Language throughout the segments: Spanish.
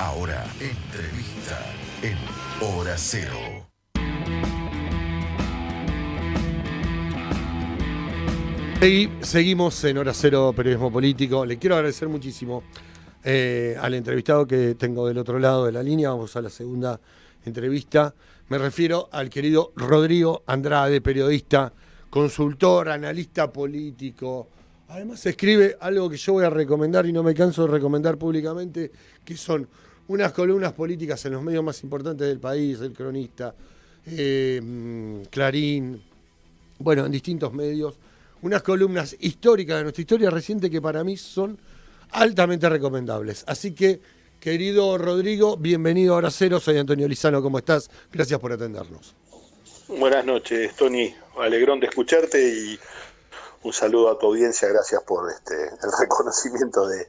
Ahora, entrevista en Hora Cero. Seguimos en Hora Cero Periodismo Político. Le quiero agradecer muchísimo al entrevistado que tengo del otro lado de la línea. Vamos a la segunda entrevista. Me refiero al querido Rodrigo Andrade, periodista, consultor, analista político. Además escribe algo que yo voy a recomendar y no me canso de recomendar públicamente, que son unas columnas políticas en los medios más importantes del país, El Cronista, Clarín, bueno, en distintos medios. Unas columnas históricas de nuestra historia reciente que para mí son altamente recomendables. Así que, querido Rodrigo, bienvenido a Hora Cero. Soy Antonio Lizano, ¿cómo estás? Gracias por atendernos. Buenas noches, Tony. Alegrón de escucharte y un saludo a tu audiencia. Gracias por el reconocimiento de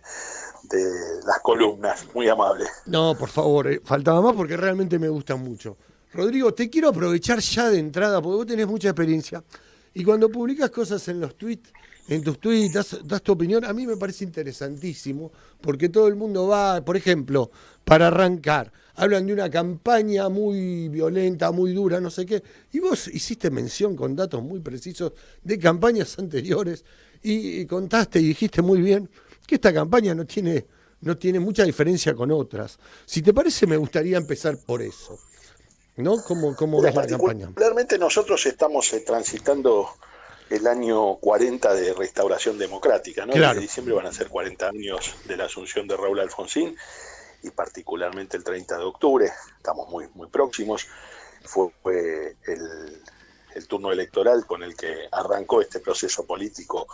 las columnas. Muy amable. No, por favor, faltaba más porque realmente me gustan mucho. Rodrigo, te quiero aprovechar ya de entrada porque vos tenés mucha experiencia. Y cuando publicas cosas en los tweets, en tus tweets, das tu opinión, a mí me parece interesantísimo, porque todo el mundo va, por ejemplo, para arrancar, hablan de una campaña muy violenta, muy dura, no sé qué, y vos hiciste mención con datos muy precisos de campañas anteriores, y contaste y dijiste muy bien que esta campaña no tiene mucha diferencia con otras. Si te parece, me gustaría empezar por eso. ¿No? ¿Cómo ves la campaña? Particularmente nosotros estamos transitando el año 40 de restauración democrática, ¿no? Claro. En diciembre van a ser 40 años de la asunción de Raúl Alfonsín y particularmente el 30 de octubre, estamos muy, muy próximos, fue el turno electoral con el que arrancó este proceso político,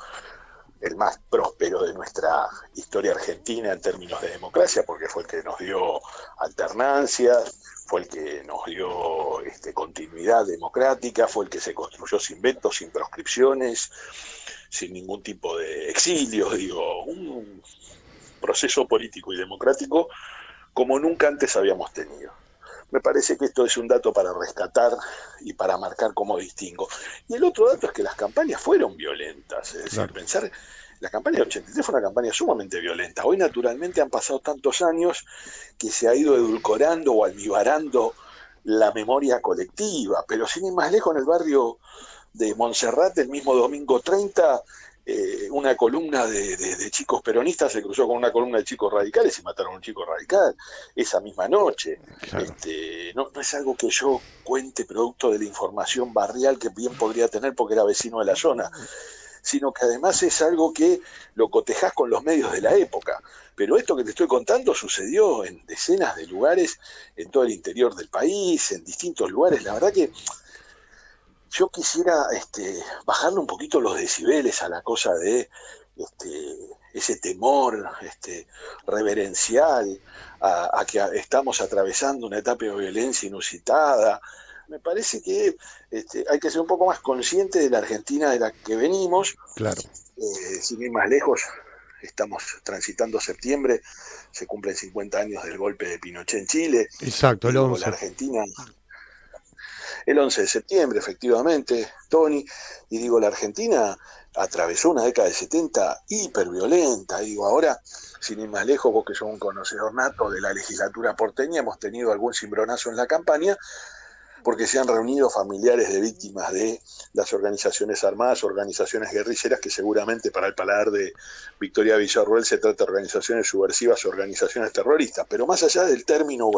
el más próspero de nuestra historia argentina en términos de democracia, porque fue el que nos dio alternancias, fue el que nos dio continuidad democrática, fue el que se construyó sin vetos, sin proscripciones, sin ningún tipo de exilios, un proceso político y democrático como nunca antes habíamos tenido. Me parece que esto es un dato para rescatar y para marcar como distingo. Y el otro dato es que las campañas fueron violentas, es decir, pensar, la campaña del 83 fue una campaña sumamente violenta. Hoy naturalmente han pasado tantos años que se ha ido edulcorando o almibarando la memoria colectiva, pero sin ir más lejos, en el barrio de Montserrat, el mismo domingo 30, una columna de chicos peronistas se cruzó con una columna de chicos radicales y mataron a un chico radical esa misma noche. Claro. No es algo que yo cuente producto de la información barrial que bien podría tener porque era vecino de la zona, sino que además es algo que lo cotejás con los medios de la época. Pero esto que te estoy contando sucedió en decenas de lugares, en todo el interior del país, en distintos lugares. La verdad que yo quisiera bajarle un poquito los decibeles a la cosa de ese temor reverencial a que estamos atravesando una etapa de violencia inusitada. Me parece que hay que ser un poco más consciente de la Argentina de la que venimos. Claro. Sin ir más lejos, estamos transitando septiembre, se cumplen 50 años del golpe de Pinochet en Chile. Exacto, el 11. La Argentina, el 11 de septiembre, efectivamente, Tony, y la Argentina atravesó una década de 70 hiperviolenta. Ahora, sin ir más lejos, vos que sos un conocedor nato de la legislatura porteña, hemos tenido algún cimbronazo en la campaña, porque se han reunido familiares de víctimas de las organizaciones armadas, organizaciones guerrilleras, que seguramente para el paladar de Victoria Villarroel se trata de organizaciones subversivas o organizaciones terroristas, pero más allá del término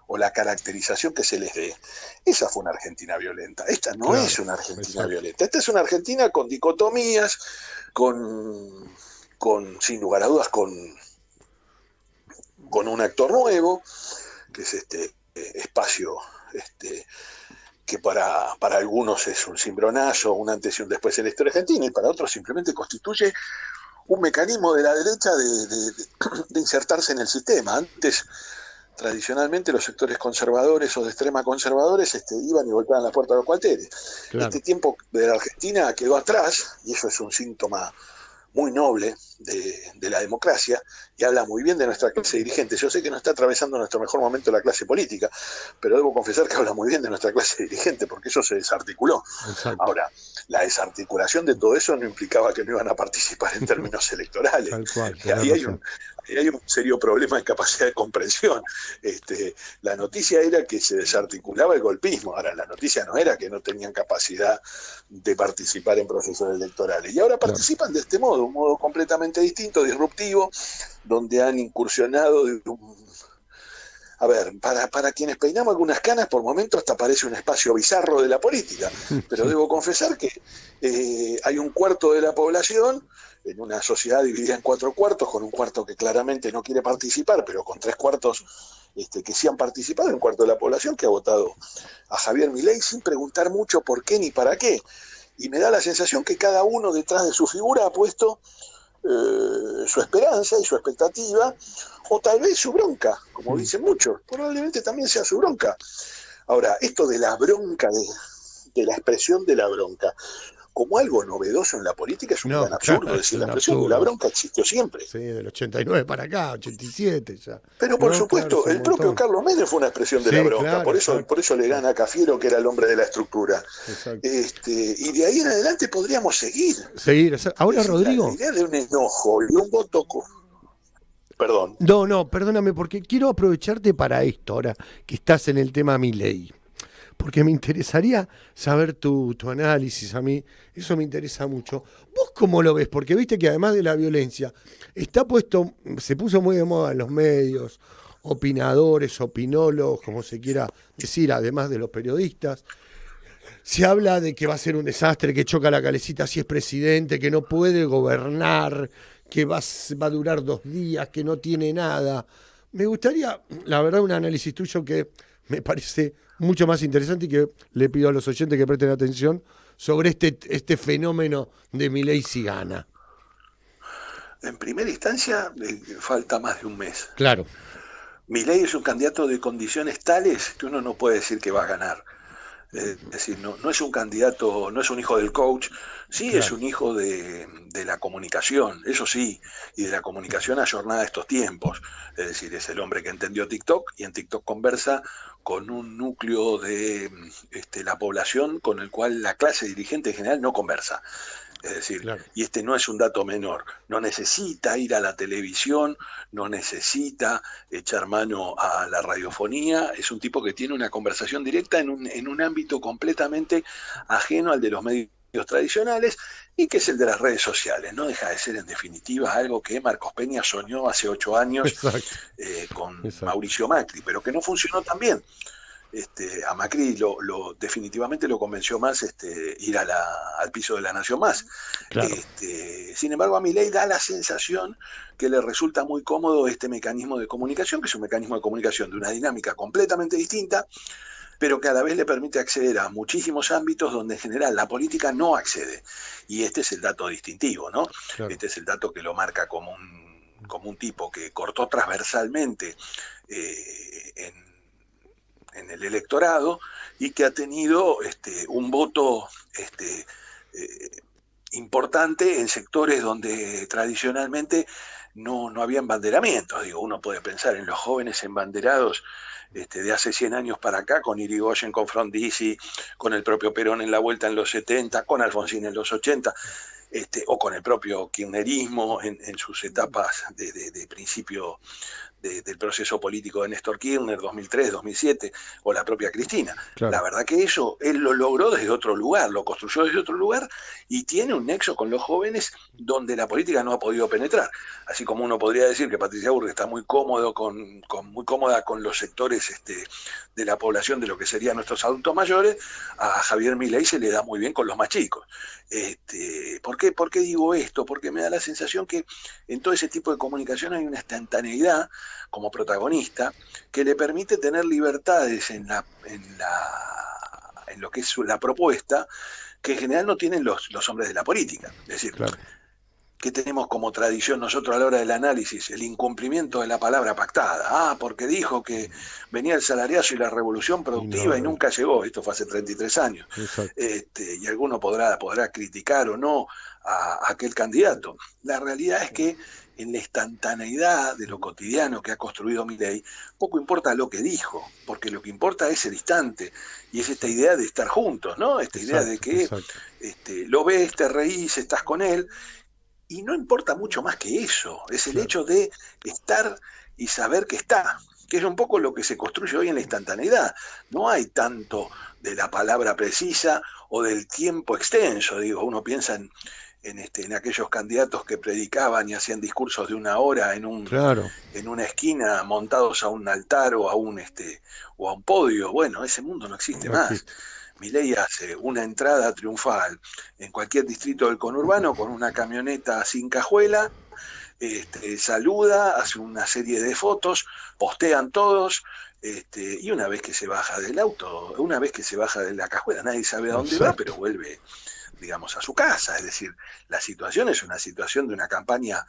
o la caracterización que se les dé, esa fue una Argentina violenta. Esta no es una Argentina violenta, esta es una Argentina con dicotomías, sin lugar a dudas, con un actor nuevo, que es este espacio que para algunos es un cimbronazo, un antes y un después en la historia argentina, y para otros simplemente constituye un mecanismo de la derecha de insertarse en el sistema. Antes, tradicionalmente, los sectores conservadores o de extrema conservadores iban y golpeaban la puerta de los cuarteles. Claro. Este tiempo de la Argentina quedó atrás, y eso es un síntoma muy noble de la democracia, y habla muy bien de nuestra clase dirigente. Yo sé que no está atravesando nuestro mejor momento la clase política, pero debo confesar que habla muy bien de nuestra clase dirigente, porque eso se desarticuló. Exacto. Ahora, la desarticulación de todo eso no implicaba que no iban a participar en términos electorales. Tal cual, ahí hay un serio problema de capacidad de comprensión. La noticia era que se desarticulaba el golpismo, ahora la noticia no era que no tenían capacidad de participar en procesos electorales, y ahora participan de este modo, un modo completamente distinto, disruptivo, donde han incursionado de un... A ver, para quienes peinamos algunas canas, por momentos hasta parece un espacio bizarro de la política, pero debo confesar que hay un cuarto de la población en una sociedad dividida en 4 cuartos, con un cuarto que claramente no quiere participar, pero con 3 cuartos que sí han participado, un cuarto de la población que ha votado a Javier Milei sin preguntar mucho por qué ni para qué. Y me da la sensación que cada uno detrás de su figura ha puesto su esperanza y su expectativa, o tal vez su bronca, como dicen muchos, probablemente también sea su bronca. Ahora, esto de la bronca, de la expresión de la bronca, como algo novedoso en la política es un gran absurdo, es decir, la expresión de la bronca existió siempre. Sí, del 89 para acá, 87 ya. Pero por supuesto, el propio Carlos Menem fue una expresión de la bronca, por eso le gana a Cafiero, que era el hombre de la estructura. Y de ahí en adelante podríamos seguir. Ahora, Rodrigo. La idea de un enojo y un voto... Perdón. No, perdóname, porque quiero aprovecharte para esto, ahora que estás en el tema Milei. Porque me interesaría saber tu análisis, a mí eso me interesa mucho. ¿Vos cómo lo ves? Porque viste que además de la violencia, se puso muy de moda en los medios, opinadores, opinólogos, como se quiera decir, además de los periodistas. Se habla de que va a ser un desastre, que choca la calecita si es presidente, que no puede gobernar, que va a durar 2 días, que no tiene nada. Me gustaría, la verdad, un análisis tuyo que me parece mucho más interesante y que le pido a los oyentes que presten atención sobre este fenómeno de Milei si gana. En primera instancia, falta más de un mes. Claro. Milei es un candidato de condiciones tales que uno no puede decir que va a ganar. Es decir, no es un candidato, no es un hijo del coach, sí, claro. Es un hijo de la comunicación, eso sí, y de la comunicación ayornada a estos tiempos. Es decir, es el hombre que entendió TikTok y en TikTok conversa con un núcleo de la población con el cual la clase dirigente en general no conversa. Es decir, claro. Y este no es un dato menor, no necesita ir a la televisión, no necesita echar mano a la radiofonía, es un tipo que tiene una conversación directa en un ámbito completamente ajeno al de los medios tradicionales y que es el de las redes sociales. No deja de ser en definitiva algo que Marcos Peña soñó hace 8 años con Mauricio Macri, pero que no funcionó tan bien. A Macri definitivamente lo convenció más ir al piso de la Nación Más. Claro. Sin embargo, a Milei da la sensación que le resulta muy cómodo este mecanismo de comunicación, que es un mecanismo de comunicación de una dinámica completamente distinta, pero que a la vez le permite acceder a muchísimos ámbitos donde en general la política no accede. Y este es el dato distintivo, ¿no? Claro. Este es el dato que lo marca como un tipo que cortó transversalmente en el electorado y que ha tenido un voto importante en sectores donde tradicionalmente no había embanderamientos. Digo, uno puede pensar en los jóvenes embanderados de hace 100 años para acá, con Irigoyen, con Frondizi, con el propio Perón en la vuelta en los 70, con Alfonsín en los 80, o con el propio kirchnerismo en sus etapas de principio del proceso político de Néstor Kirchner, 2003, 2007, o la propia Cristina. Claro. La verdad que eso él lo logró desde otro lugar, lo construyó desde otro lugar y tiene un nexo con los jóvenes donde la política no ha podido penetrar. Así como uno podría decir que Patricia Bullrich está muy cómoda con los sectores de la población de lo que serían nuestros adultos mayores, a Javier Milei se le da muy bien con los más chicos. ¿Por qué digo esto? Porque me da la sensación que en todo ese tipo de comunicación hay una instantaneidad como protagonista que le permite tener libertades en lo que es la propuesta que en general no tienen los hombres de la política. Es decir, claro. ¿Qué tenemos como tradición nosotros a la hora del análisis? El incumplimiento de la palabra pactada. Porque dijo que venía el salariazo y la revolución productiva y nunca llegó. Esto fue hace 33 años. Y alguno podrá criticar o no a aquel candidato. La realidad es que en la instantaneidad de lo cotidiano que ha construido Milei, poco importa lo que dijo, porque lo que importa es el instante, y es esta idea de estar juntos, ¿no? Esta idea de que lo ves, te reís, estás con él. Y no importa mucho más que eso, es el hecho de estar y saber que está, que es un poco lo que se construye hoy en la instantaneidad. No hay tanto de la palabra precisa o del tiempo extenso, digo, uno piensa en aquellos candidatos que predicaban y hacían discursos de 1 hora en una esquina montados a un altar o a un podio. Bueno, ese mundo no existe más. Milei hace una entrada triunfal en cualquier distrito del conurbano con una camioneta sin cajuela, saluda, hace una serie de fotos, postean todos, y una vez que se baja del auto, una vez que se baja de la cajuela, nadie sabe a dónde va, pero vuelve, digamos, a su casa. Es decir, la situación es una situación de una campaña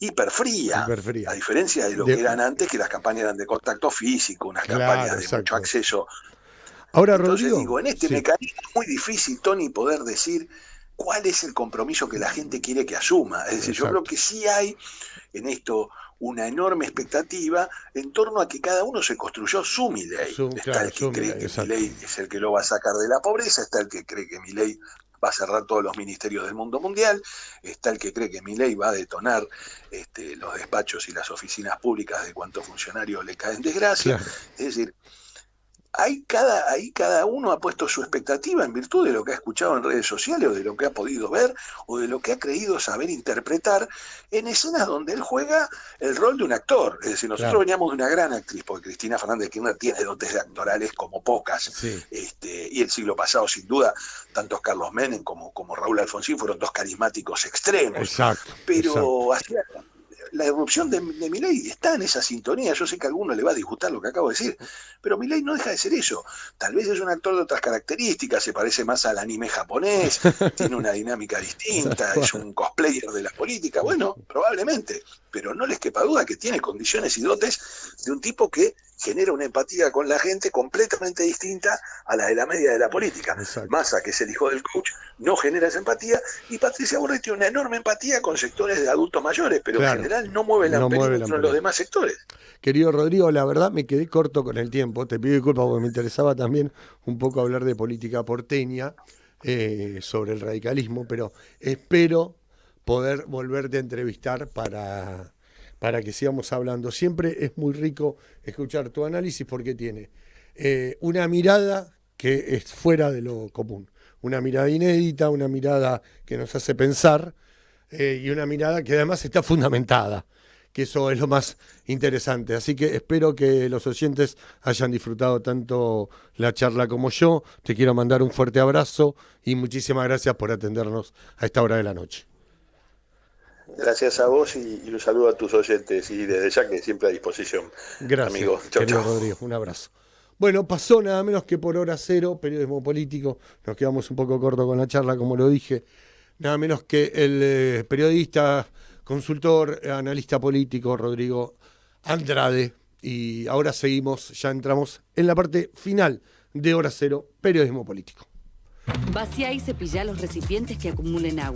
hiperfría, a diferencia de lo que eran antes, que las campañas eran de contacto físico, unas campañas de mucho acceso. Ahora, entonces Rodrigo, digo, en este mecanismo es muy difícil, Tony, poder decir cuál es el compromiso que la gente quiere que asuma. Es decir, yo creo que sí hay en esto una enorme expectativa en torno a que cada uno se construyó su Milei. Está el que cree que Milei es el que lo va a sacar de la pobreza, está el que cree que Milei va a cerrar todos los ministerios del mundo mundial, está el que cree que Milei va a detonar los despachos y las oficinas públicas de cuántos funcionarios le caen desgracia. Es decir, ahí cada uno ha puesto su expectativa en virtud de lo que ha escuchado en redes sociales o de lo que ha podido ver o de lo que ha creído saber interpretar en escenas donde él juega el rol de un actor. Es decir, nosotros veníamos de una gran actriz, porque Cristina Fernández de Kirchner tiene dotes actorales como pocas. Y el siglo pasado, sin duda, tanto Carlos Menem como Raúl Alfonsín fueron dos carismáticos extremos. Pero la irrupción de Milei está en esa sintonía. Yo sé que a alguno le va a disgustar lo que acabo de decir, pero Milei no deja de ser eso. Tal vez es un actor de otras características, se parece más al anime japonés, tiene una dinámica distinta, es un cosplayer de la política, bueno, probablemente, pero no les quepa duda que tiene condiciones y dotes de un tipo que genera una empatía con la gente completamente distinta a la de la media de la política. Massa, que es el hijo del coach, no genera esa empatía, y Patricia Bullrich tiene una enorme empatía con sectores de adultos mayores, pero en general no mueve la película en los demás sectores. Querido Rodrigo, la verdad me quedé corto con el tiempo, te pido disculpas porque me interesaba también un poco hablar de política porteña, sobre el radicalismo, pero espero poder volverte a entrevistar para que sigamos hablando. Siempre es muy rico escuchar tu análisis porque tiene una mirada que es fuera de lo común, una mirada inédita, una mirada que nos hace pensar, y una mirada que además está fundamentada, que eso es lo más interesante. Así que espero que los oyentes hayan disfrutado tanto la charla como yo. Te quiero mandar un fuerte abrazo y muchísimas gracias por atendernos a esta hora de la noche. Gracias a vos y un saludo a tus oyentes, y desde ya que siempre a disposición. Gracias, amigo. Querido Rodrigo, un abrazo. Bueno, pasó nada menos que por Hora Cero, periodismo político. Nos quedamos un poco cortos con la charla, como lo dije. Nada menos que el periodista, consultor, analista político Rodrigo Andrade. Y ahora seguimos, ya entramos en la parte final de Hora Cero, periodismo político. Vacía y cepilla los recipientes que acumulen agua.